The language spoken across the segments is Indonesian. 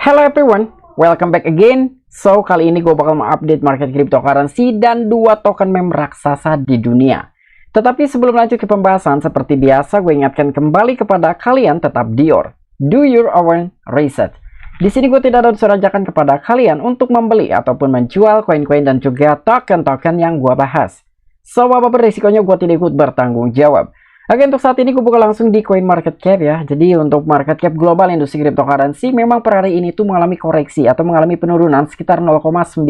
Hello everyone, welcome back again. So, kali ini gue bakal mengupdate market cryptocurrency dan dua token meme raksasa di dunia. Tetapi sebelum lanjut ke pembahasan, seperti biasa gue ingatkan kembali kepada kalian tetap do your own research. Di sini gue tidak ada unsur ajakan kepada kalian untuk membeli ataupun menjual koin-koin dan juga token-token yang gue bahas. So, apapun risikonya gue tidak ikut bertanggung jawab. Oke, untuk saat ini gue buka langsung di coin market cap ya. Jadi untuk market cap global industri cryptocurrency memang per hari ini tuh mengalami koreksi atau mengalami penurunan sekitar 0,19%.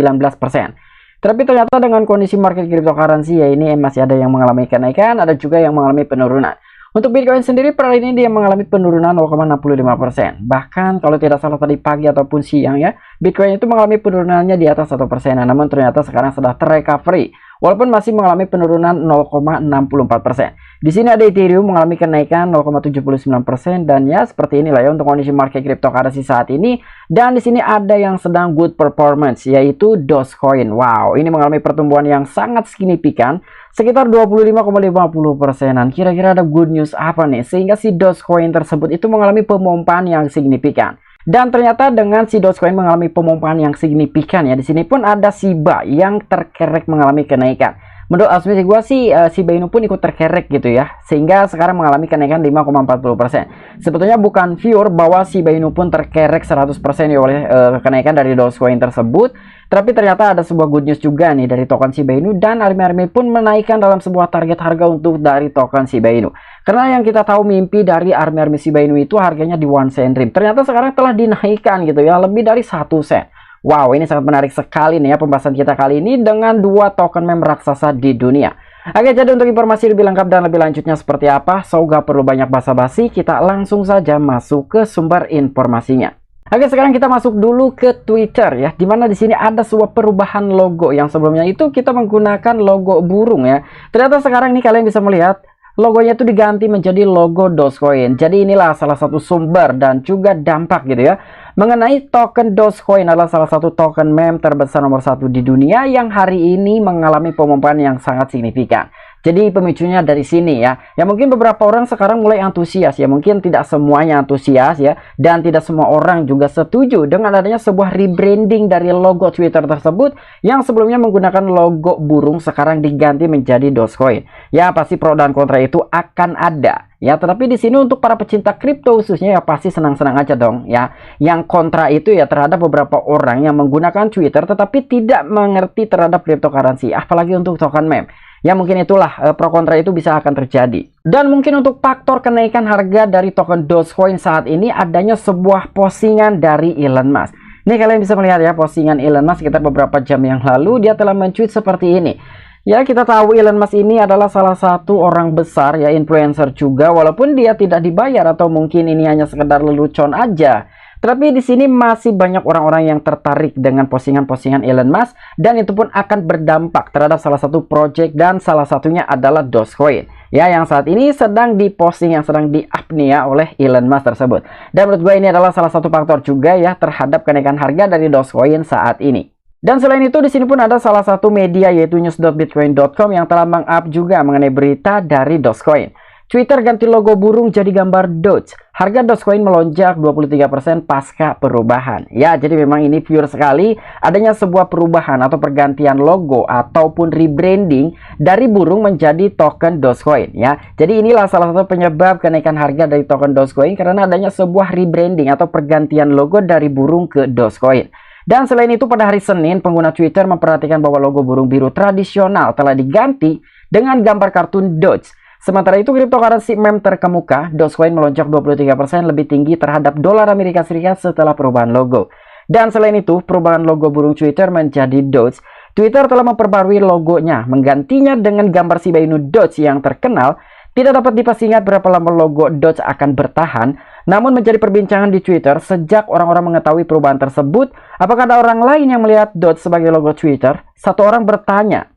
Tapi ternyata dengan kondisi market cryptocurrency ya ini masih ada yang mengalami kenaikan, ada juga yang mengalami penurunan. Untuk Bitcoin sendiri per hari ini dia mengalami penurunan 0,65%. Bahkan kalau tidak salah tadi pagi ataupun siang ya, Bitcoin itu mengalami penurunannya di atas 1%. Namun ternyata sekarang sudah terrecovery. Walaupun masih mengalami penurunan 0,64%. Di sini ada Ethereum mengalami kenaikan 0,79% dan ya seperti inilah ya untuk kondisi market cryptocurrency saat ini. Dan di sini ada yang sedang good performance yaitu Dogecoin. Wow, ini mengalami pertumbuhan yang sangat signifikan sekitar 25,50%-an. Kira-kira ada good news apa nih sehingga si Dogecoin tersebut itu mengalami pemompaan yang signifikan. Dan ternyata dengan si Dogecoin mengalami pemompaan yang signifikan ya, di sini pun ada Shiba yang terkerek mengalami kenaikan. Menurut asumsi gue sih Shiba Inu pun ikut terkerek gitu ya, sehingga sekarang mengalami kenaikan 5,40%. Sebetulnya bukan pure bahwa Shiba Inu pun terkerek 100% ya oleh kenaikan dari Dogecoin tersebut, tapi ternyata ada sebuah good news juga nih dari token Shiba Inu, dan ARMY pun menaikkan dalam sebuah target harga untuk dari token Shiba Inu. Karena yang kita tahu mimpi dari ARMY Shiba Inu itu harganya di 1 cent dream. Ternyata sekarang telah dinaikkan gitu ya, lebih dari 1 sen. Wow, ini sangat menarik sekali nih ya pembahasan kita kali ini dengan dua token meme raksasa di dunia. Oke, jadi untuk informasi lebih lengkap dan lebih lanjutnya seperti apa, so gak perlu banyak basa-basi, kita langsung saja masuk ke sumber informasinya. Oke, sekarang kita masuk dulu ke Twitter ya, dimana di sini ada sebuah perubahan logo yang sebelumnya itu kita menggunakan logo burung ya. Ternyata sekarang ini kalian bisa melihat logonya itu diganti menjadi logo Dogecoin. Jadi inilah salah satu sumber dan juga dampak gitu ya mengenai token Dogecoin adalah salah satu token meme terbesar nomor 1 di dunia yang hari ini mengalami pemompaan yang sangat signifikan. Jadi pemicunya dari sini ya. Ya mungkin beberapa orang sekarang mulai antusias ya. Mungkin tidak semuanya antusias ya. Dan tidak semua orang juga setuju dengan adanya sebuah rebranding dari logo Twitter tersebut. Yang sebelumnya menggunakan logo burung sekarang diganti menjadi Dogecoin. Ya pasti pro dan kontra itu akan ada. Ya, tetapi di sini untuk para pecinta kripto khususnya ya pasti senang-senang aja dong ya. Yang kontra itu ya terhadap beberapa orang yang menggunakan Twitter tetapi tidak mengerti terhadap cryptocurrency. Apalagi untuk token meme. Ya mungkin itulah pro kontra itu bisa akan terjadi. Dan mungkin untuk faktor kenaikan harga dari token Dogecoin saat ini adanya sebuah postingan dari Elon Musk. Nih kalian bisa melihat ya postingan Elon Musk sekitar beberapa jam yang lalu dia telah men-tweet seperti ini. Ya kita tahu Elon Musk ini adalah salah satu orang besar ya influencer juga walaupun dia tidak dibayar atau mungkin ini hanya sekedar lelucon aja. Tapi di sini masih banyak orang-orang yang tertarik dengan postingan-postingan Elon Musk dan itu pun akan berdampak terhadap salah satu project dan salah satunya adalah Dogecoin. Ya yang saat ini sedang diposting yang sedang di-up oleh Elon Musk tersebut. Dan menurut gue ini adalah salah satu faktor juga ya terhadap kenaikan harga dari Dogecoin saat ini. Dan selain itu di sini pun ada salah satu media yaitu news.bitcoin.com yang telah meng-up juga mengenai berita dari Dogecoin. Twitter ganti logo burung jadi gambar Doge. Harga Dogecoin melonjak 23% pasca perubahan. Ya, jadi memang ini pure sekali adanya sebuah perubahan atau pergantian logo ataupun rebranding dari burung menjadi token Dogecoin ya. Jadi inilah salah satu penyebab kenaikan harga dari token Dogecoin karena adanya sebuah rebranding atau pergantian logo dari burung ke Dogecoin. Dan selain itu pada hari Senin pengguna Twitter memperhatikan bahwa logo burung biru tradisional telah diganti dengan gambar kartun Doge. Sementara itu cryptocurrency meme terkemuka, Dogecoin melonjak 23% lebih tinggi terhadap dolar Amerika Serikat setelah perubahan logo. Dan selain itu, perubahan logo burung Twitter menjadi Doge. Twitter telah memperbarui logonya, menggantinya dengan gambar Shiba Inu Doge yang terkenal. Tidak dapat dipastikan berapa lama logo Doge akan bertahan, namun menjadi perbincangan di Twitter sejak orang-orang mengetahui perubahan tersebut. Apakah ada orang lain yang melihat Doge sebagai logo Twitter? Satu orang bertanya.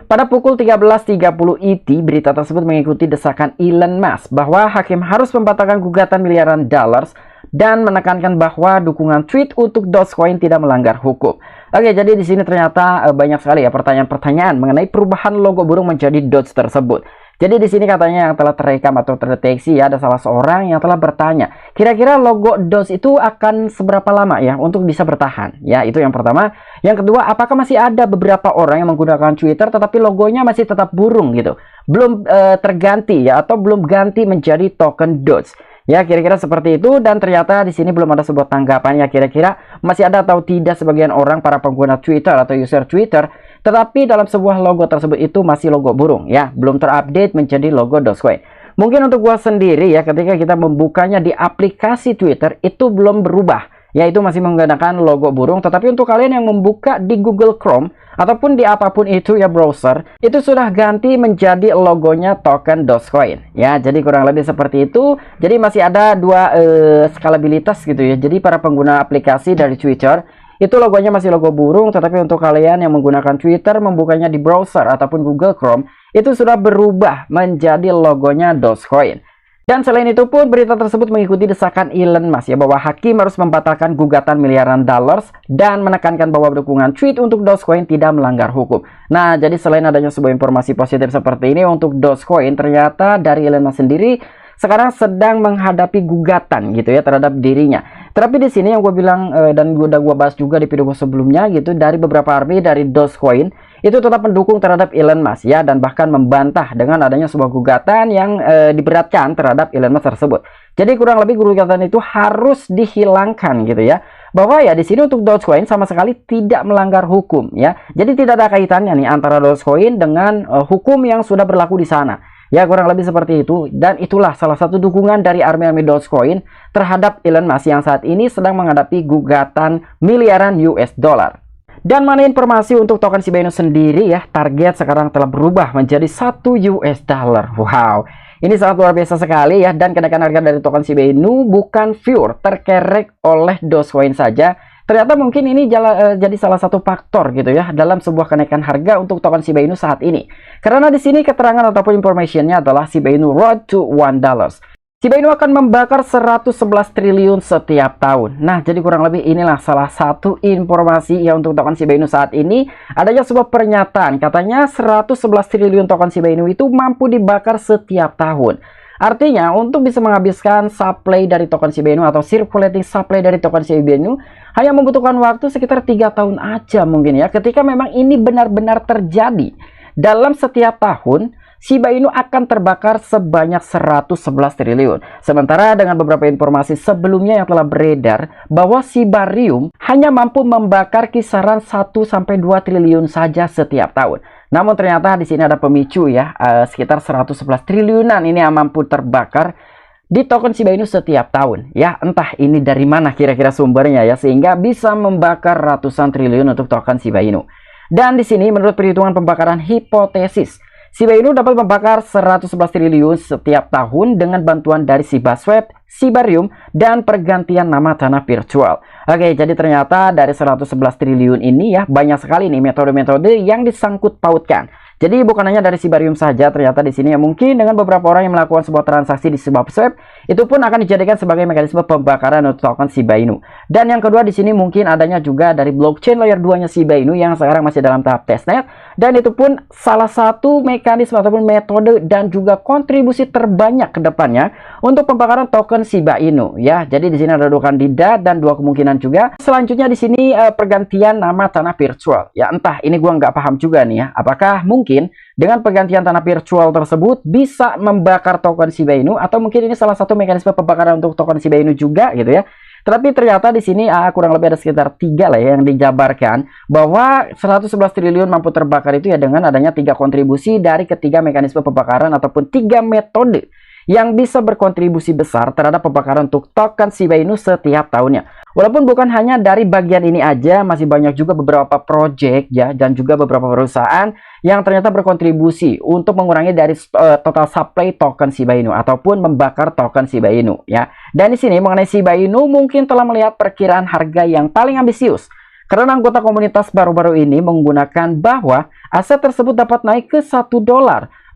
Pada pukul 13.30 ET, berita tersebut mengikuti desakan Elon Musk bahwa hakim harus membatalkan gugatan miliaran dollars dan menekankan bahwa dukungan tweet untuk Dogecoin tidak melanggar hukum. Oke, jadi di sini ternyata banyak sekali ya pertanyaan-pertanyaan mengenai perubahan logo burung menjadi Doge tersebut. Jadi di sini katanya yang telah terekam atau terdeteksi ya, ada salah seorang yang telah bertanya, kira-kira logo DOS itu akan seberapa lama ya untuk bisa bertahan? Ya, itu yang pertama. Yang kedua, apakah masih ada beberapa orang yang menggunakan Twitter tetapi logonya masih tetap burung gitu, belum terganti ya, atau belum ganti menjadi token DOS? Ya, kira-kira seperti itu. Dan ternyata di sini belum ada sebuah tanggapan ya, kira-kira masih ada atau tidak sebagian orang para pengguna Twitter atau user Twitter, tetapi dalam sebuah logo tersebut itu masih logo burung ya, belum terupdate menjadi logo Dogecoin. Mungkin untuk gua sendiri ya, ketika kita membukanya di aplikasi Twitter itu belum berubah, yaitu masih menggunakan logo burung. Tetapi untuk kalian yang membuka di Google Chrome ataupun di apapun itu ya browser, itu sudah ganti menjadi logonya token Dogecoin ya. Jadi kurang lebih seperti itu. Jadi masih ada dua skalabilitas gitu ya. Jadi para pengguna aplikasi dari Twitter itu logonya masih logo burung, tetapi untuk kalian yang menggunakan Twitter, membukanya di browser ataupun Google Chrome, itu sudah berubah menjadi logonya Dogecoin. Dan selain itu pun berita tersebut mengikuti desakan Elon Musk ya, bahwa hakim harus membatalkan gugatan miliaran dollars dan menekankan bahwa dukungan tweet untuk Dogecoin tidak melanggar hukum. Nah, jadi selain adanya sebuah informasi positif seperti ini untuk Dogecoin, ternyata dari Elon Musk sendiri sekarang sedang menghadapi gugatan gitu ya terhadap dirinya. Tapi di sini yang gue bilang dan udah gue bahas juga di video gue sebelumnya gitu, dari beberapa army dari Dogecoin itu tetap mendukung terhadap Elon Musk ya, dan bahkan membantah dengan adanya sebuah gugatan yang diberatkan terhadap Elon Musk tersebut. Jadi kurang lebih gugatan itu harus dihilangkan gitu ya. Bahwa ya di sini untuk Dogecoin sama sekali tidak melanggar hukum ya. Jadi tidak ada kaitannya nih antara Dogecoin dengan hukum yang sudah berlaku di sana. Ya kurang lebih seperti itu. Dan itulah salah satu dukungan dari army Dogecoin terhadap Elon Musk yang saat ini sedang menghadapi gugatan miliaran US dollar. Dan mana informasi untuk token Shiba Inu sendiri ya, target sekarang telah berubah menjadi 1 US dollar. Wow, ini sangat luar biasa sekali ya. Dan kenaikan harga dari token Shiba Inu bukan pure terkerek oleh Dogecoin saja. Ternyata mungkin ini jadi salah satu faktor gitu ya dalam sebuah kenaikan harga untuk token Shiba Inu saat ini. Karena di sini keterangan ataupun informationnya adalah Shiba Inu road to $1. Shiba Inu akan membakar 111 triliun setiap tahun. Nah, jadi kurang lebih inilah salah satu informasi ya untuk token Shiba Inu saat ini. Adanya sebuah pernyataan, katanya 111 triliun token Shiba Inu itu mampu dibakar setiap tahun. Artinya untuk bisa menghabiskan supply dari token Shiba Inu atau circulating supply dari token Shiba Inu hanya membutuhkan waktu sekitar 3 tahun aja mungkin ya, ketika memang ini benar-benar terjadi. Dalam setiap tahun Shiba Inu akan terbakar sebanyak 111 triliun. Sementara dengan beberapa informasi sebelumnya yang telah beredar bahwa Shibarium hanya mampu membakar kisaran 1-2 triliun saja setiap tahun. Namun ternyata di sini ada pemicu ya, sekitar 111 triliunan ini yang mampu terbakar di token Shiba Inu setiap tahun. Ya, entah ini dari mana kira-kira sumbernya ya, sehingga bisa membakar ratusan triliun untuk token Shiba Inu. Dan di sini menurut perhitungan pembakaran hipotesis, Shiba Inu dapat membakar 111 triliun setiap tahun dengan bantuan dari ShibaSwap, Shibarium, dan pergantian nama tanah virtual. Oke, jadi ternyata dari 111 triliun ini ya, banyak sekali nih metode-metode yang disangkut pautkan. Jadi bukan hanya dari Shibarium saja, ternyata di sini ya mungkin dengan beberapa orang yang melakukan sebuah transaksi di ShibaSwap itu pun akan dijadikan sebagai mekanisme pembakaran untuk token Shiba Inu. Dan yang kedua di sini mungkin adanya juga dari blockchain layer 2-nya Shiba Inu yang sekarang masih dalam tahap testnet, dan itu pun salah satu mekanisme ataupun metode dan juga kontribusi terbanyak ke depannya untuk pembakaran token Shiba Inu ya. Jadi di sini ada 2 kandidat dan 2 kemungkinan juga. Selanjutnya di sini pergantian nama tanah virtual. Ya entah, ini gua nggak paham juga nih ya. Apakah mungkin dengan pergantian tanah virtual tersebut bisa membakar token Shiba Inu, atau mungkin ini salah satu mekanisme pembakaran untuk token Shiba Inu juga gitu ya. Tapi ternyata di sini kurang lebih ada sekitar 3 lah ya yang dijabarkan bahwa 111 triliun mampu terbakar itu ya dengan adanya 3 kontribusi dari ketiga mekanisme pembakaran ataupun 3 metode yang bisa berkontribusi besar terhadap pembakaran untuk token Shiba Inu setiap tahunnya. Walaupun bukan hanya dari bagian ini aja, masih banyak juga beberapa project ya dan juga beberapa perusahaan yang ternyata berkontribusi untuk mengurangi dari total supply token Shiba Inu ataupun membakar token Shiba Inu ya. Dan di sini mengenai Shiba Inu mungkin telah melihat perkiraan harga yang paling ambisius. Karena anggota komunitas baru-baru ini menggunakan bahwa aset tersebut dapat naik ke $1.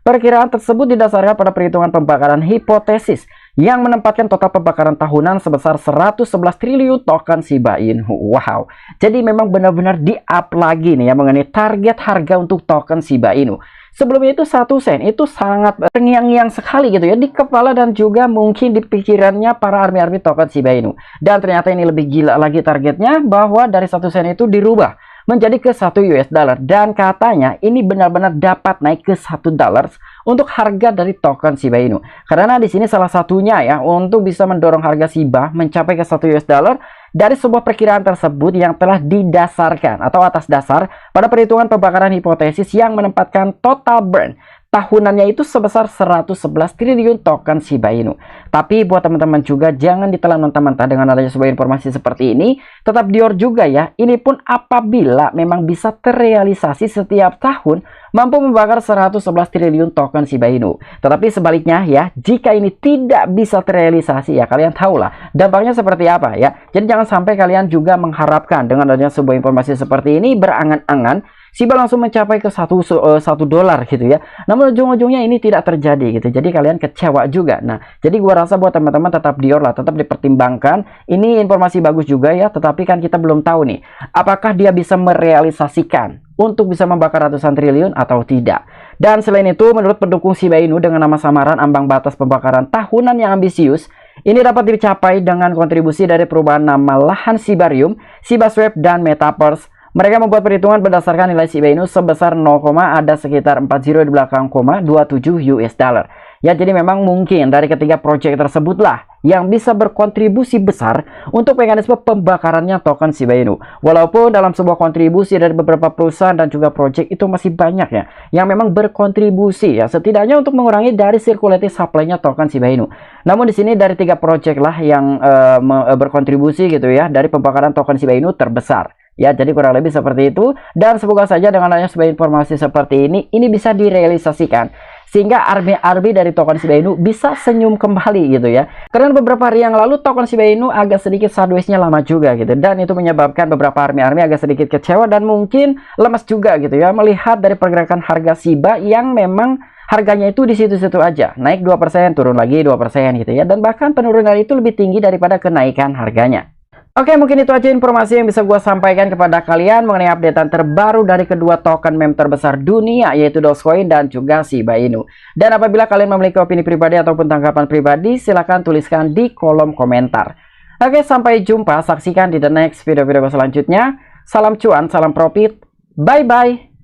Perkiraan tersebut didasarkan pada perhitungan pembakaran hipotesis yang menempatkan total pembakaran tahunan sebesar 111 triliun token Shiba Inu. Wow. Jadi memang benar-benar di-up lagi nih ya mengenai target harga untuk token Shiba Inu. Sebelumnya itu 1 sen itu sangat terngiang-ngiang sekali gitu ya di kepala dan juga mungkin di pikirannya para army-army token Shiba Inu. Dan ternyata ini lebih gila lagi targetnya, bahwa dari 1 sen itu dirubah menjadi ke 1 US dollar, dan katanya ini benar-benar dapat naik ke 1 dolar untuk harga dari token Shiba Inu. Karena di sini salah satunya ya untuk bisa mendorong harga Shiba mencapai ke 1 US dollar dari sebuah perkiraan tersebut yang telah didasarkan atau atas dasar pada perhitungan pembakaran hipotesis yang menempatkan total burn tahunannya itu sebesar 111 triliun token Shiba Inu. Tapi buat teman-teman juga jangan ditelan mentah-mentah dengan adanya sebuah informasi seperti ini. Tetap dior juga ya. Ini pun apabila memang bisa terrealisasi setiap tahun mampu membakar 111 triliun token Shiba Inu. Tetapi sebaliknya ya, jika ini tidak bisa terrealisasi ya, kalian tahulah dampaknya seperti apa ya. Jadi jangan sampai kalian juga mengharapkan dengan adanya sebuah informasi seperti ini berangan-angan Shiba langsung mencapai ke 1 dolar gitu ya. Namun ujung-ujungnya ini tidak terjadi gitu. Jadi kalian kecewa juga. Nah, jadi gua rasa buat teman-teman tetap dior lah, tetap dipertimbangkan. Ini informasi bagus juga ya, tetapi kan kita belum tahu nih apakah dia bisa merealisasikan untuk bisa membakar ratusan triliun atau tidak. Dan selain itu, menurut pendukung Shiba Inu dengan nama samaran ambang batas pembakaran tahunan yang ambisius, ini dapat dicapai dengan kontribusi dari perubahan nama lahan Shibarium, Shiba Swap, dan Metaverse. Mereka membuat perhitungan berdasarkan nilai Shiba Inu sebesar 0, ada sekitar 40 di belakang, 27 US dollar. Ya, jadi memang mungkin dari ketiga proyek tersebutlah yang bisa berkontribusi besar untuk mekanisme pembakarannya token Shiba Inu. Walaupun dalam sebuah kontribusi dari beberapa perusahaan dan juga proyek itu masih banyak ya yang memang berkontribusi ya, setidaknya untuk mengurangi dari circulating supply-nya token Shiba Inu. Namun di sini dari 3 proyek lah yang berkontribusi gitu ya dari pembakaran token Shiba Inu terbesar. Ya, jadi kurang lebih seperti itu. Dan semoga saja dengan adanya sebuah informasi seperti ini bisa direalisasikan, sehingga army dari token Shiba Inu bisa senyum kembali gitu ya. Karena beberapa hari yang lalu token Shiba Inu agak sedikit sideways-nya lama juga gitu, dan itu menyebabkan beberapa army agak sedikit kecewa dan mungkin lemas juga gitu ya, melihat dari pergerakan harga Shiba yang memang harganya itu di situ-situ aja, naik 2%, turun lagi 2% gitu ya, dan bahkan penurunan itu lebih tinggi daripada kenaikan harganya. Oke, mungkin itu aja informasi yang bisa gue sampaikan kepada kalian mengenai updatean terbaru dari kedua token meme terbesar dunia, yaitu Dogecoin dan juga Shiba Inu. Dan apabila kalian memiliki opini pribadi ataupun tanggapan pribadi, silahkan tuliskan di kolom komentar. Oke, sampai jumpa, saksikan di the next video-video selanjutnya. Salam cuan, salam profit, bye-bye.